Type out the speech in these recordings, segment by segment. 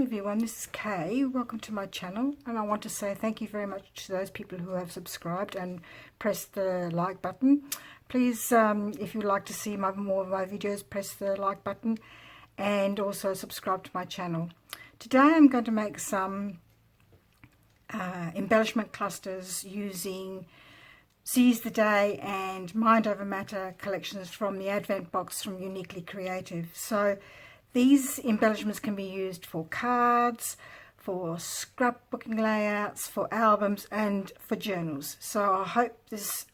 everyone, this is Kay. Welcome to my channel, and I want to say thank you very much to those people who have subscribed and pressed the like button. Please, if you'd like to see more of my videos, press the like button and also subscribe to my channel. Today I'm going to make some embellishment clusters using Seize the Day and Mind Over Matter collections from the Advent box from Uniquely Creative. So these embellishments can be used for cards, for scrapbooking layouts, for albums and for journals. So I hope this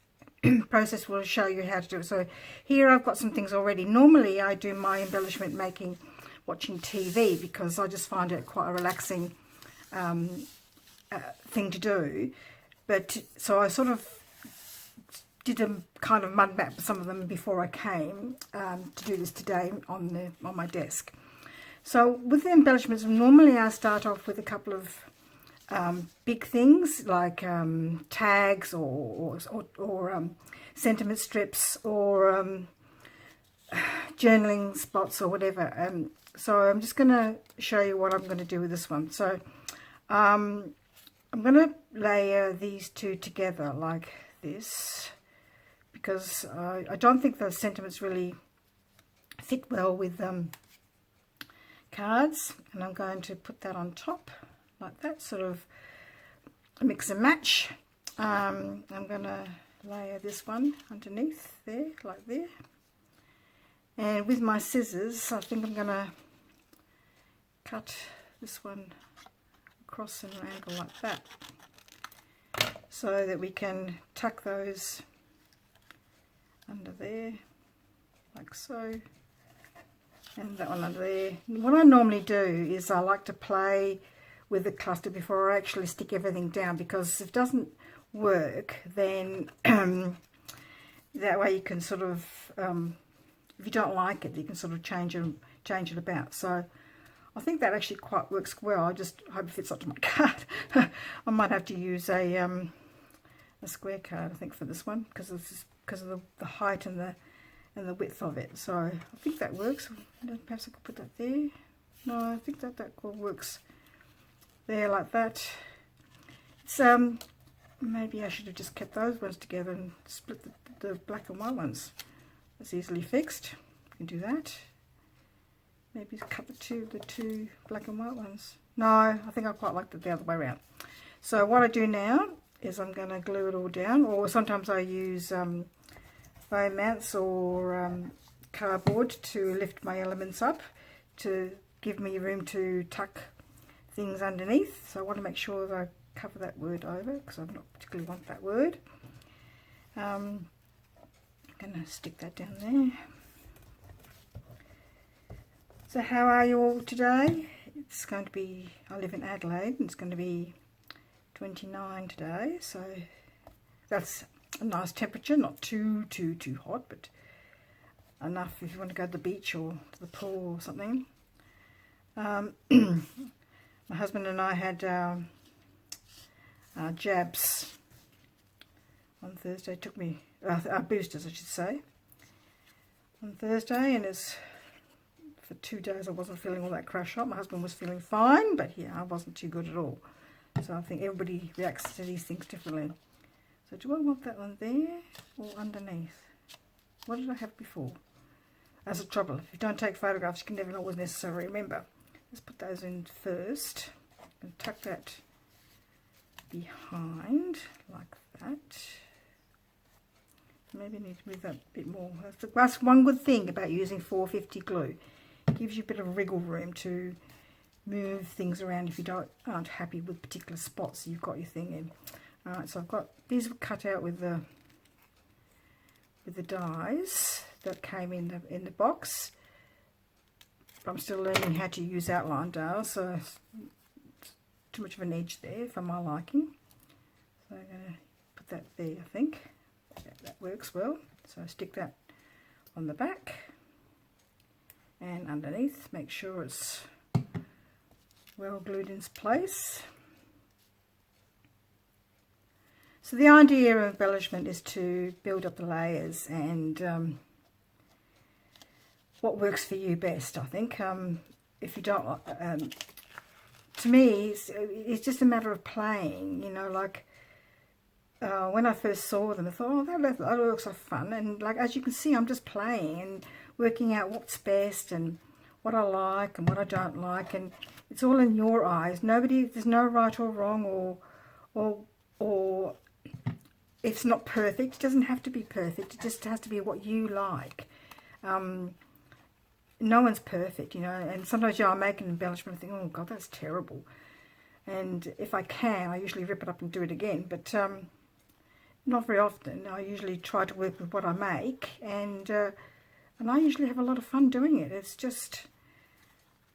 process will show you how to do it. So here I've got some things already. Normally I do my embellishment making watching TV because I just find it quite a relaxing thing to do. But so I sort of did a kind of mud map some of them before I came to do this today on my desk. So with the embellishments, normally I start off with a couple of big things like tags or sentiment strips or journaling spots or whatever. So I'm just going to show you what I'm going to do with this one. So I'm going to layer these two together like this, because I don't think those sentiments really fit well with cards, and I'm going to put that on top like that, sort of mix and match. I'm going to layer this one underneath there like there, and with my scissors I think I'm going to cut this one across an angle like that, so that we can tuck those under there like so, and that one under there. What I normally do is I like to play with the cluster before I actually stick everything down, because if it doesn't work then that way you can sort of if you don't like it you can sort of change it about. So I think that actually quite works well. I just hope it fits onto my card. I might have to use a square card I think for this one, because of the height and the width of it. So I think that works. Perhaps I could put that there. No, I think that works there like that. It's maybe I should have just kept those ones together and split the black and white ones. That's easily fixed. You can do that. Maybe cut the two black and white ones. No, I think I quite like it the other way around. So what I do now is I'm going to glue it all down, or sometimes I use foam mats or cardboard to lift my elements up to give me room to tuck things underneath. So I want to make sure that I cover that word over, because I don't particularly want that word. I'm going to stick that down there. So how are you all today? It's going to be, I live in Adelaide, and it's going to be 29 today, so that's a nice temperature, not too hot, but enough if you want to go to the beach or to the pool or something. My husband and I had our jabs on Thursday. Took me our boosters, I should say, on Thursday, and it's for 2 days I wasn't feeling all that crash up. My husband was feeling fine, but yeah, I wasn't too good at all. So I think everybody reacts to these things differently. So do I want that one there or underneath? What did I have before? That's the trouble. If you don't take photographs, you can never know what's necessary. Remember, let's put those in first and tuck that behind like that. Maybe I need to move that a bit more. That's one good thing about using 450 glue. It gives you a bit of wriggle room to move things around if you aren't happy with particular spots you've got your thing in. Alright, so I've got these were cut out with the dies that came in the box. But I'm still learning how to use outline dials, so it's too much of an edge there for my liking. So I'm going to put that there, I think. That works well. So I stick that on the back and underneath. Make sure it's well glued into place. So the idea of embellishment is to build up the layers and what works for you best, I think. If you don't to me, it's just a matter of playing, you know, like when I first saw them, I thought, oh, that looks like fun. And like, as you can see, I'm just playing and working out what's best and what I like and what I don't like. And it's all in your eyes. There's no right or wrong or it's not perfect. It doesn't have to be perfect. It just has to be what you like. No one's perfect, you know, and sometimes, I make an embellishment and think, oh God, that's terrible. And if I can, I usually rip it up and do it again, but not very often. I usually try to work with what I make, and I usually have a lot of fun doing it. It's just,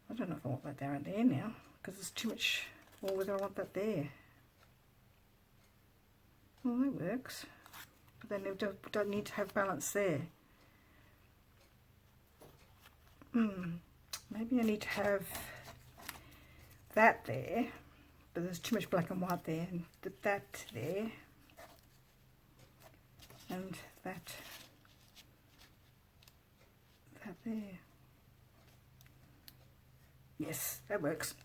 I don't know if I want that down there now, because there's too much, or whether I want that there. Well, that works, but then we don't need to have balance there. Maybe I need to have that there, but there's too much black and white there, and that there, and that there. Yes, that works.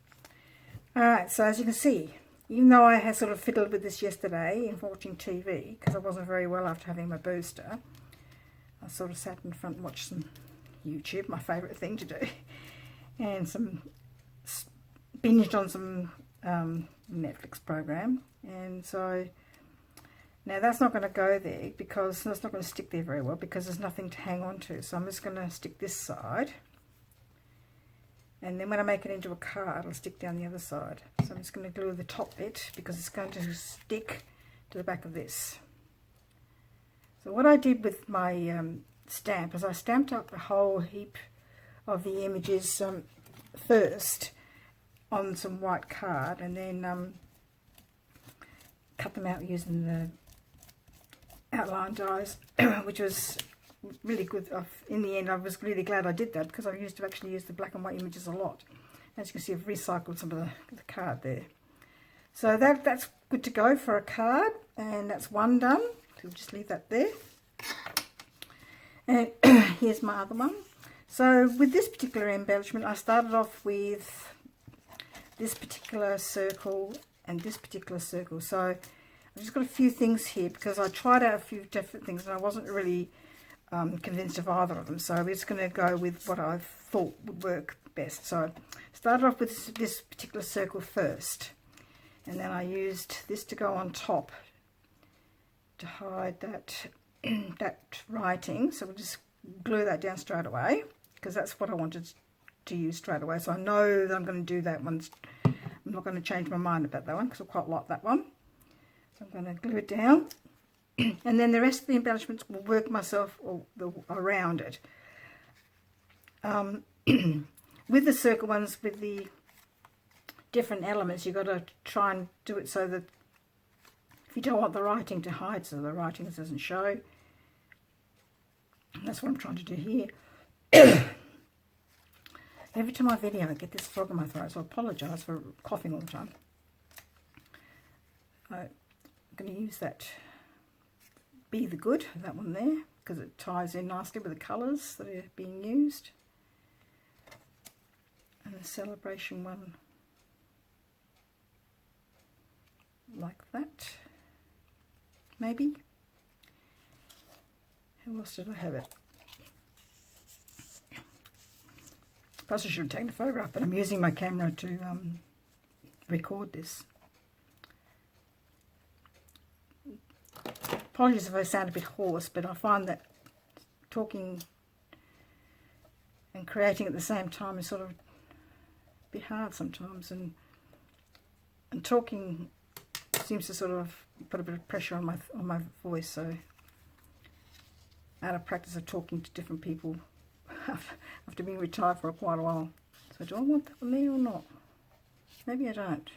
Alright, so as you can see, even though I had sort of fiddled with this yesterday in watching TV, because I wasn't very well after having my booster, I sort of sat in front and watched some YouTube, my favourite thing to do, and binged on some Netflix program. And so now that's not going to go there, because that's not going to stick there very well, because there's nothing to hang on to. So I'm just going to stick this side, and then when I make it into a card, I'll stick down the other side. So I'm just going to glue the top bit, because it's going to stick to the back of this. So what I did with my stamp is I stamped up a whole heap of the images first on some white card, and then cut them out using the outline dies, which was really good. In the end, I was really glad I did that, because I used to actually use the black and white images a lot. As you can see, I've recycled some of the card there. So that's good to go for a card, and that's one done. So we'll just leave that there. And here's my other one. So with this particular embellishment, I started off with this particular circle and this particular circle. So I've just got a few things here, because I tried out a few different things and I wasn't really convinced of either of them. So we're just going to go with what I thought would work best. So I started off with this particular circle first, and then I used this to go on top to hide that writing. So we'll just glue that down straight away, because that's what I wanted to use straight away. So I know that I'm going to do that one. I'm not going to change my mind about that one, because I quite like that one. So I'm going to glue it down, and then the rest of the embellishments will work myself around it. With the circle ones, with the different elements, you've got to try and do it so that if you don't want the writing to hide, so the writing doesn't show. And that's what I'm trying to do here. Every time I video, I get this frog in my throat, so I apologise for coughing all the time. I'm going to use that Be the Good, that one there, because it ties in nicely with the colours that are being used. And the Celebration one, like that, maybe. How else did I have it? Plus I should have taken a photograph, but I'm using my camera to record this. Apologies if I sound a bit hoarse, but I find that talking and creating at the same time is sort of a bit hard sometimes, and talking seems to sort of put a bit of pressure on my voice. So out of practice of talking to different people after being retired for quite a while. So do I want that one there or not? Maybe I don't.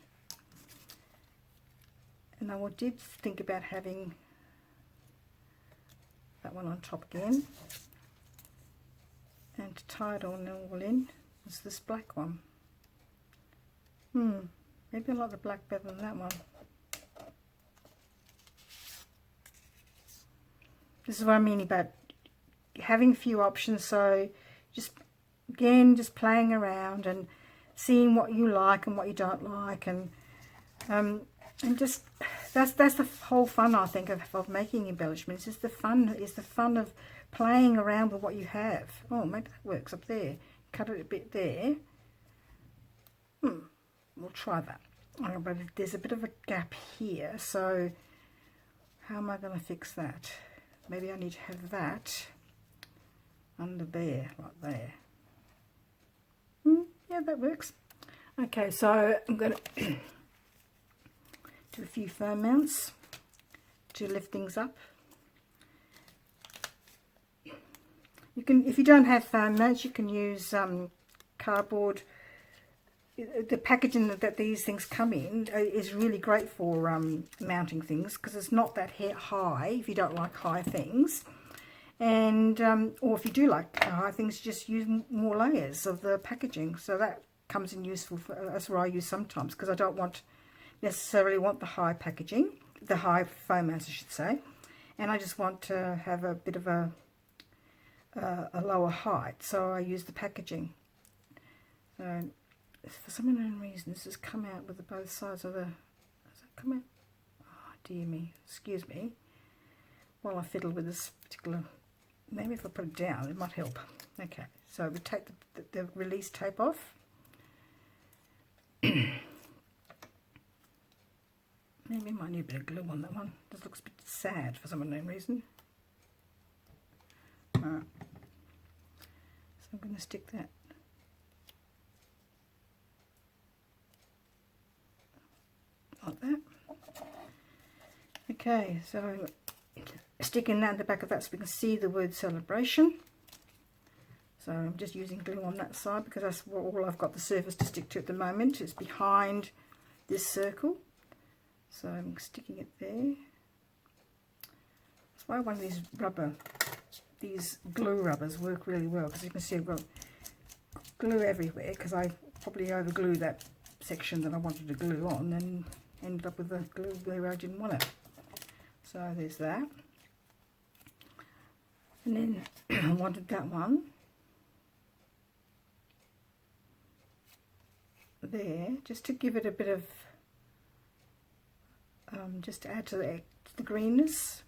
And I did think about having that one on top again, and to tie it all in is this black one. Maybe I like the black better than that one. This is what I mean about having a few options. So just playing around, and seeing what you like and what you don't like, and just that's the whole fun, I think, of making embellishments. Is the fun of playing around with what you have. Oh, maybe that works up there. Cut it a bit there. We'll try that. Oh, but there's a bit of a gap here, so how am I going to fix that? Maybe I need to have that under there, like there. Yeah, that works. Okay, so I'm going to do a few foam mounts to lift things up. You can, if you don't have foam mounts, you can use cardboard. The packaging that these things come in is really great for mounting things, because it's not that high if you don't like high things, and or if you do like high things, just use more layers of the packaging. So that comes in useful. That's what I use sometimes, because I don't necessarily want the high packaging, the high foam mounts I should say, and I just want to have a bit of a lower height, so I use the packaging. So for some unknown reason, this has come out with both sides of the... Has it come out? Oh, dear me. Excuse me. While I fiddle with this particular... Maybe if I put it down, it might help. Okay, so we take the release tape off. Maybe I might need a bit of glue on that one. This looks a bit sad for some unknown reason. Alright. So I'm going to stick that. Like that. Okay, so sticking that in the back of that so we can see the word celebration. So I'm just using glue on that side because that's all I've got the surface to stick to at the moment. It's behind this circle. So I'm sticking it there. That's why one of these glue rubbers work really well, because you can see I've got glue everywhere, because I probably over glued that section that I wanted to glue on and ended up with the glue where I didn't want it. So there's that. And then I wanted that one there, just to give it a bit of, just to add to the greenness.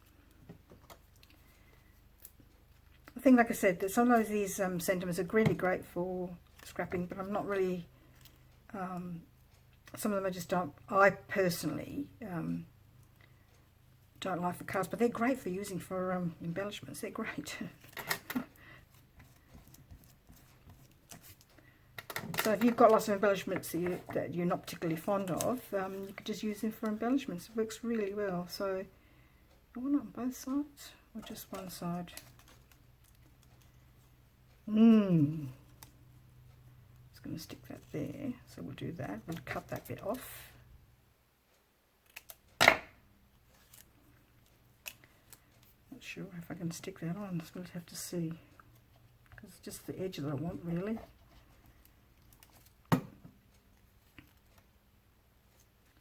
I think, like I said, that some of these sentiments are really great for scrapping, but I'm not really, some of them I just don't, I personally don't like for cards, but they're great for using for embellishments. They're great. So if you've got lots of embellishments that you're not particularly fond of, you could just use them for embellishments. It works really well. So I want it on both sides or just one side. Just going to stick that there. So we'll do that. We'll cut that bit off. Not sure if I can stick that on. We'll have to see, because it's just the edge that I want, really.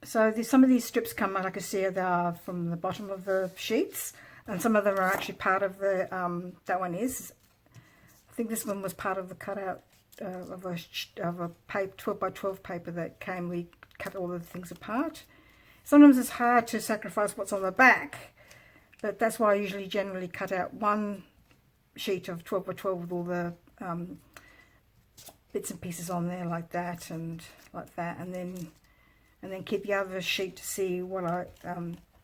So some of these strips come, like I said, they are from the bottom of the sheets, and some of them are actually part of the, that one is. I think this one was part of the cutout of a paper, 12 by 12 paper that came. We cut all the things apart. Sometimes it's hard to sacrifice what's on the back, but that's why I usually generally cut out one sheet of 12 by 12 with all the bits and pieces on there like that and like that, and then keep the other sheet to see what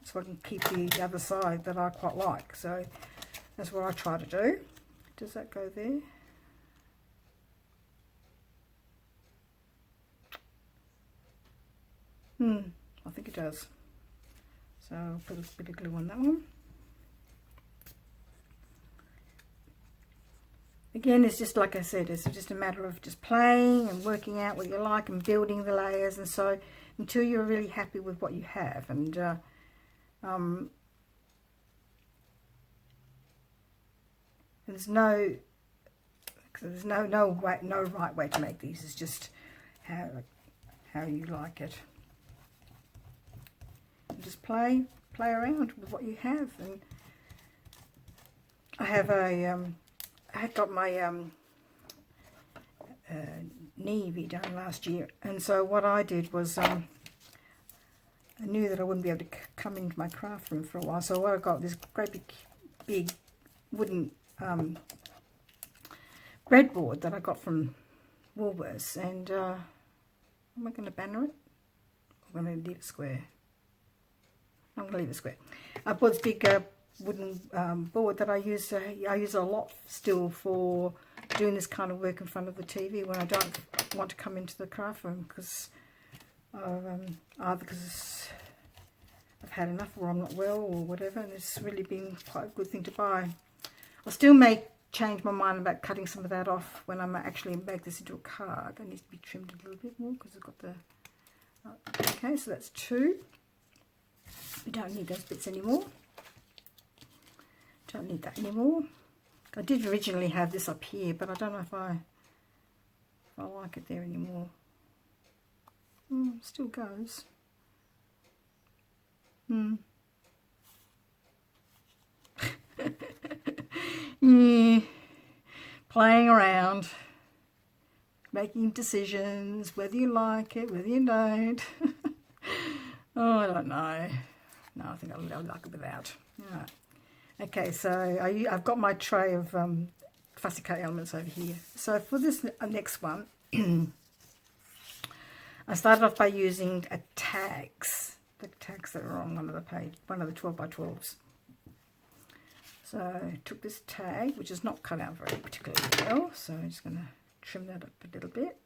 so I can keep the other side that I quite like. So that's what I try to do. Does that go there? I think it does. So I'll put a bit of glue on that one. Again, it's just like I said, it's just a matter of just playing and working out what you like and building the layers, and so until you're really happy with what you have. And there's no right way to make these. It's just how you like it. And just play around with what you have. And I have I had got my Navy done last year, and so what I did was I knew that I wouldn't be able to come into my craft room for a while, so what I got this great big wooden breadboard that I got from Woolworths, and am I going to banner it? I'm going to leave it square. I'm going to leave it square. I bought this big wooden board that I use a lot still for doing this kind of work in front of the TV when I don't want to come into the craft room, because either because I've had enough or I'm not well or whatever, and it's really been quite a good thing to buy. I still may change my mind about cutting some of that off when I'm actually make this into a card. It needs to be trimmed a little bit more because it's got the... Okay, so that's 2. We don't need those bits anymore. Don't need that anymore. I did originally have this up here, but I don't know if I like it there anymore. Still goes. Yeah, playing around, making decisions, whether you like it, whether you don't. Oh, I don't know. No, I think I'll like it without. Right. Okay, so I've got my tray of fussy cut elements over here. So for this next one, I started off by using tags. The tags that are on one of the page, one of the 12 by 12s. So I took this tag, which is not cut out very particularly well, so I'm just going to trim that up a little bit.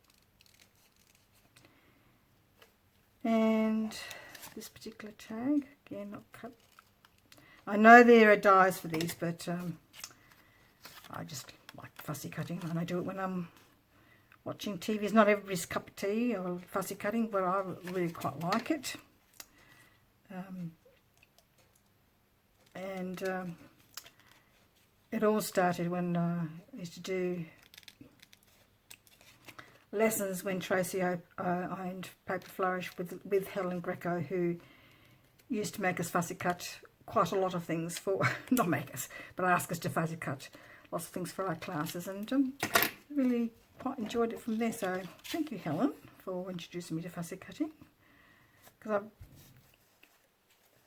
And this particular tag, again, not cut. I know there are dies for these, but I just like fussy cutting, and I do it when I'm watching TV. It's not everybody's cup of tea or fussy cutting, but I really quite like it. It all started when I used to do lessons when Tracy ironed paper flourish with Helen Greco, who used to make us fussy cut quite a lot of things for, not make us, but ask us to fussy cut lots of things for our classes, and really quite enjoyed it from there. So thank you, Helen, for introducing me to fussy cutting, because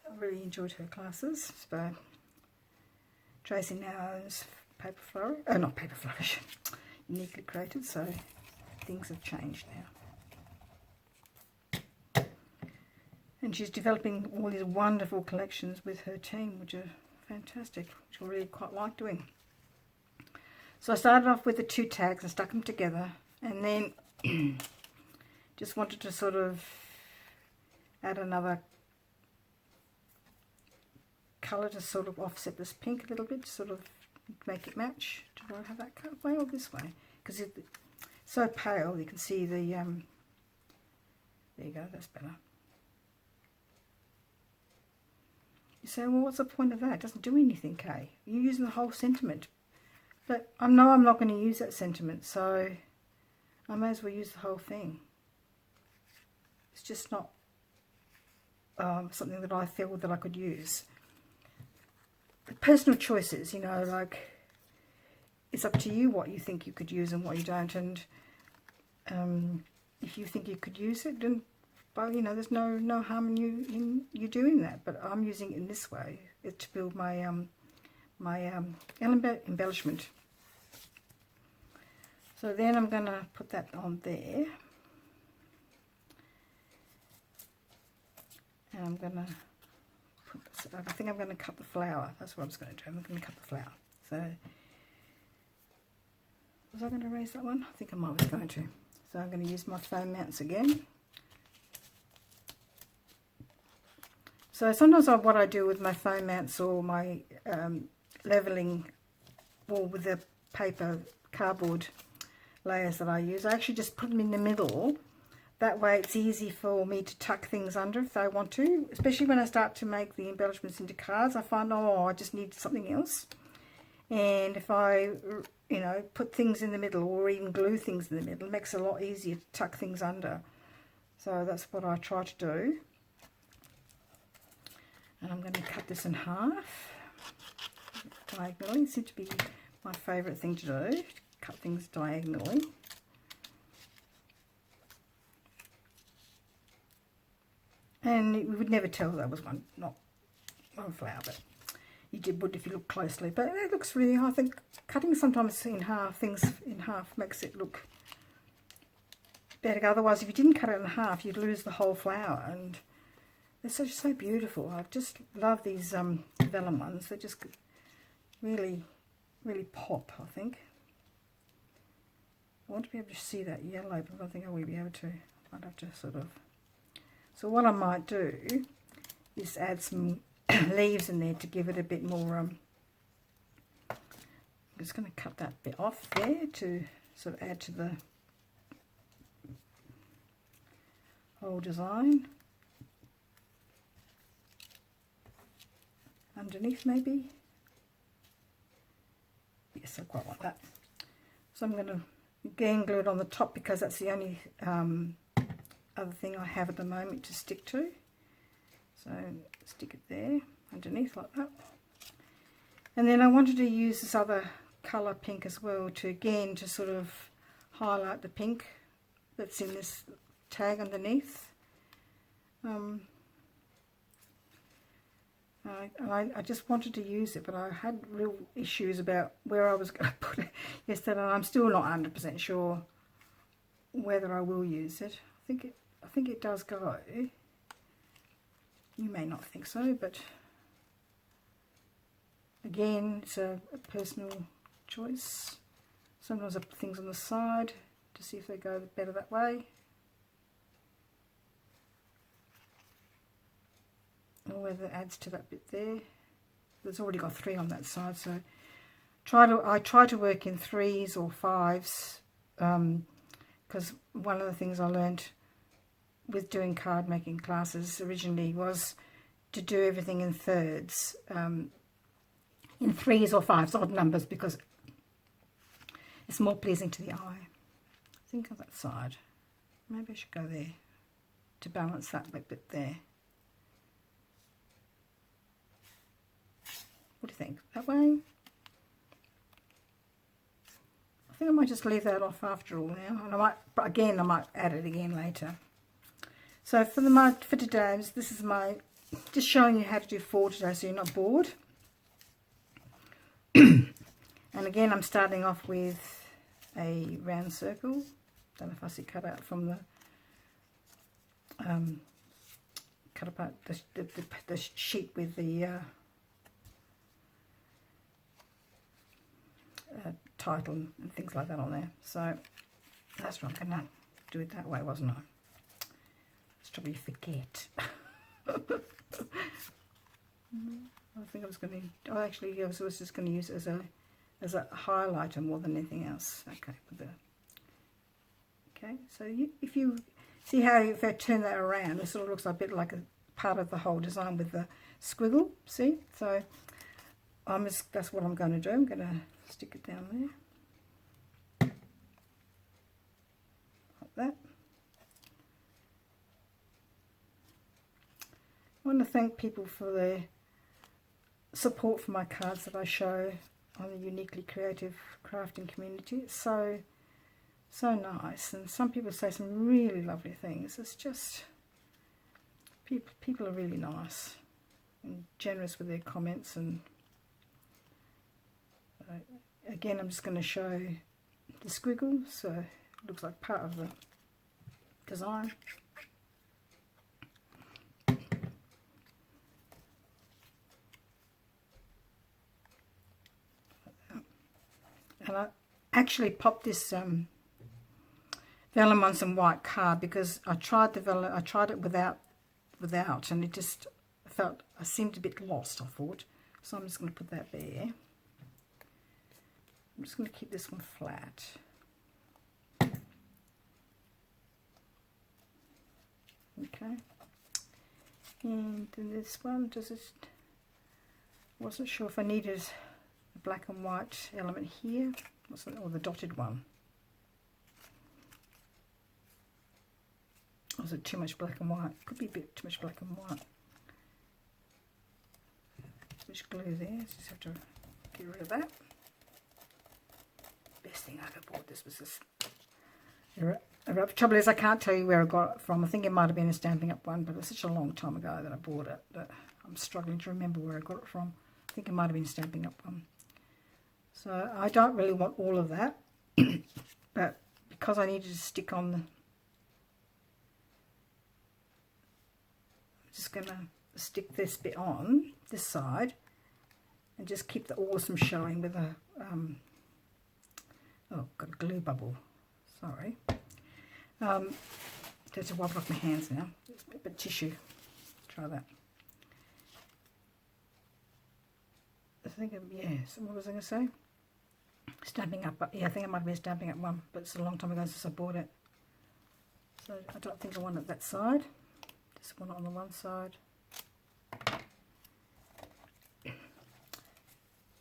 I really enjoyed her classes. So Tracy now owns Paper Flourish, not Paper Flourish, Uniquely Created, so things have changed now. And she's developing all these wonderful collections with her team, which are fantastic, which I really quite like doing. So I started off with the 2 tags and stuck them together, and then just wanted to sort of add another colour to sort of offset this pink a little bit, to sort of make it match. Do I have that cut way or this way? Because it's so pale, you can see the, there you go, that's better. You say, well, what's the point of that? It doesn't do anything, Kay. You're using the whole sentiment. But I know I'm not going to use that sentiment, so I may as well use the whole thing. It's just not something that I feel that I could use. Personal choices, you know, like, it's up to you what you think you could use and what you don't, and if you think you could use it, then, well, you know, there's no harm in you doing that. But I'm using it in this way to build my embellishment. So then I'm going to put that on there, and I'm going to put this, I think I'm going to cut the flower. That's what I was going to do. I'm going to cut the flower. So was I going to erase that one? I think I might was going to. So I'm going to use my foam mounts again. So sometimes what I do with my foam mounts or my levelling, or with the paper cardboard layers that I use, I actually just put them in the middle. That way it's easy for me to tuck things under if I want to, especially when I start to make the embellishments into cards. I find, oh, I just need something else. And if I, you know, put things in the middle or even glue things in the middle, it makes it a lot easier to tuck things under. So that's what I try to do. And I'm going to cut this in half diagonally. It seems to be my favourite thing to do, to cut things diagonally. And you would never tell that was not one flower, but you would if you look closely. But it looks really, I think cutting sometimes in half, things in half makes it look better. Otherwise, if you didn't cut it in half, you'd lose the whole flower. And they're so beautiful. I just love these vellum ones. They just really pop, I think. I want to be able to see that yellow, but I don't think I will be able to. I'd have to sort of... So what I might do is add some leaves in there to give it a bit more... I'm just going to cut that bit off there to sort of add to the whole design. Underneath maybe. Yes, I quite want that. So I'm going to again glue it on the top because that's the only other thing I have at the moment to stick to. So stick it there underneath like that. And then I wanted to use this other colour pink as well to again to sort of highlight the pink that's in this tag underneath. I just wanted to use it, but I had real issues about where I was going to put it yesterday, and I'm still not 100% sure whether I will use it. I think it does go. You may not think so, but again, it's a personal choice. Sometimes I put things on the side to see if they go better that way. Or whether it adds to that bit there. There's already got 3 on that side, so I try to work in 3s or 5s, because one of the things I learned with doing card making classes originally was to do everything in thirds, in 3s or 5s, odd numbers, because it's more pleasing to the eye. Think of that side. Maybe I should go there to balance that bit there. What do you think? That way? I think I might just leave that off after all now. And I might add it again later. So for today, this is my, just showing you how to do 4 today so you're not bored. And again, I'm starting off with a round circle. Done a fussy cut out from the, cut apart the sheet with the title and things like that on there. So that's what I'm going to do it that way, wasn't I? Let's probably forget. I think I was going to. Oh, actually, I was just going to use it as a highlighter more than anything else. Okay, so if you see how if I turn that around, it sort of looks a bit like a part of the whole design with the squiggle. See, so that's what I'm going to do. I'm going to stick it down there like that. I want to thank people for their support for my cards that I show on the Uniquely Creative Crafting community. It's so nice, and some people say some really lovely things. It's just people are really nice and generous with their comments. And again, I'm just going to show the squiggle, so it looks like part of the design. And I actually popped this vellum on some white card because I tried it without, and it just I seemed a bit lost, I thought. So I'm just going to put that there. I'm just going to keep this one flat. Okay. And then this one, wasn't sure if I needed a black and white element here, or the dotted one. Or was it too much black and white? Could be a bit too much black and white. Too much glue there, just have to get rid of that. Best thing I ever bought this was this The trouble is I can't tell you where I got it from. I think it might have been a Stampin' Up one, but it was such a long time ago that I bought it that I'm struggling to remember where I got it from. I think it might have been a Stampin' Up one. So I don't really want all of that, but because I needed to stick on the... I'm just going to stick this bit on this side and just keep the awesome showing with a... oh, got a glue bubble. Sorry. Have to wipe off my hands now. Just a bit of tissue. Try that. I think, yes, what was I going to say? Stamping Up. Yeah, I think it might be a Stamping Up one, but it's a long time ago since I bought it. So I don't think I want it that side. Just want it on the one side.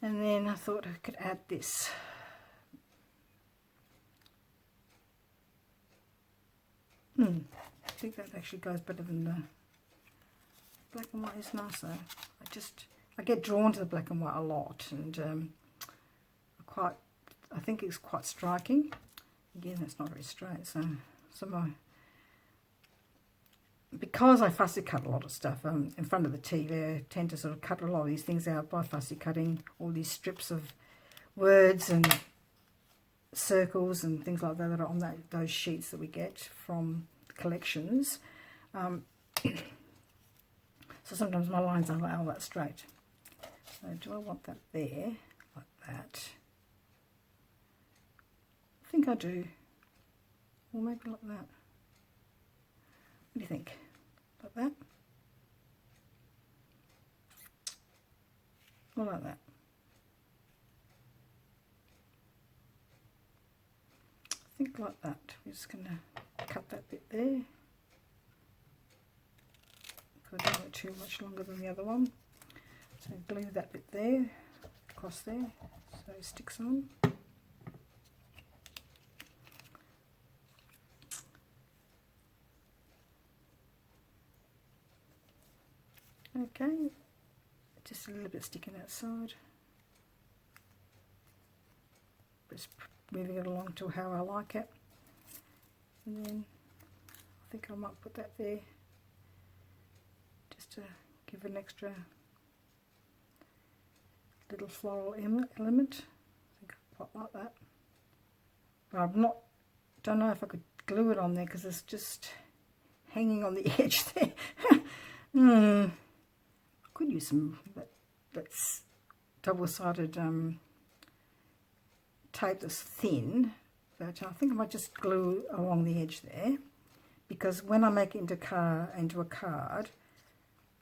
And then I thought I could add this. I think that actually goes better than the black and white is nicer. I get drawn to the black and white a lot, and I think it's quite striking. Again, it's not very straight, so because I fussy cut a lot of stuff in front of the TV, I tend to sort of cut a lot of these things out by fussy cutting all these strips of words and circles and things like that that are on those sheets that we get from collections. So sometimes my lines aren't all that straight. So do I want that there, like that? I think I do. Or maybe like that. What do you think? Like that? Or like that? I think like that. We're just going to cut that bit there. I don't want it too much longer than the other one. So glue that bit there, across there, so it sticks on. Okay, just a little bit sticking outside. Just moving it along to how I like it. And then I think I might put that there just to give an extra little floral element. I think I'll put like that. But don't know if I could glue it on there because it's just hanging on the edge there. I could use some that's double-sided tape that's thin, but I think I might just glue along the edge there, because when I make it into a card,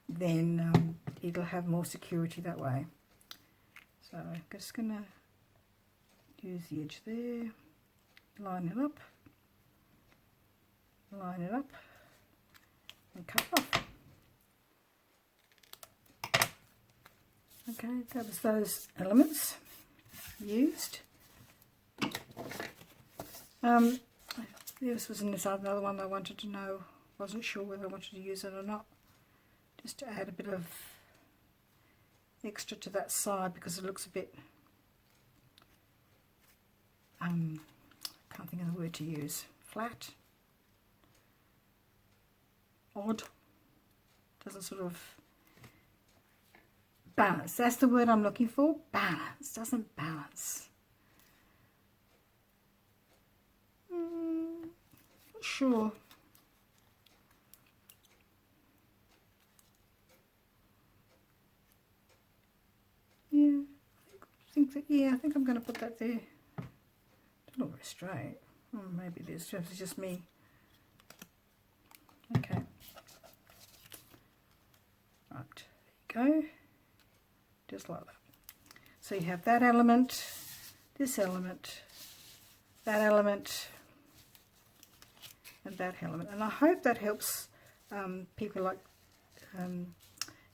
then it'll have more security that way. So I'm just going to use the edge there, line it up, and cut it off. Okay, that was those elements used. This was another one I wanted to know, wasn't sure whether I wanted to use it or not, just to add a bit of extra to that side because it looks a bit, can't think of the word to use, flat, odd, doesn't sort of balance. That's the word I'm looking for, balance, doesn't balance. Not sure. Yeah, I think I'm going to put that there. It's not very straight. Oh, maybe it is. It's just me. Okay. Right, there you go. Just like that. So you have that element, this element, that element, and that element. And I hope that helps people like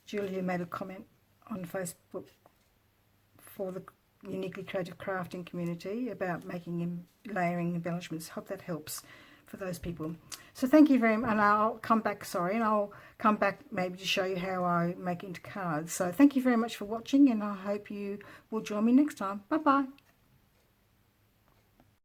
Julie, who made a comment on Facebook for the Uniquely Creative Crafting community about making layering embellishments. Hope that helps for those people. So thank you very much, and I'll come back, and I'll come back maybe to show you how I make it into cards. So thank you very much for watching, and I hope you will join me next time. Bye bye.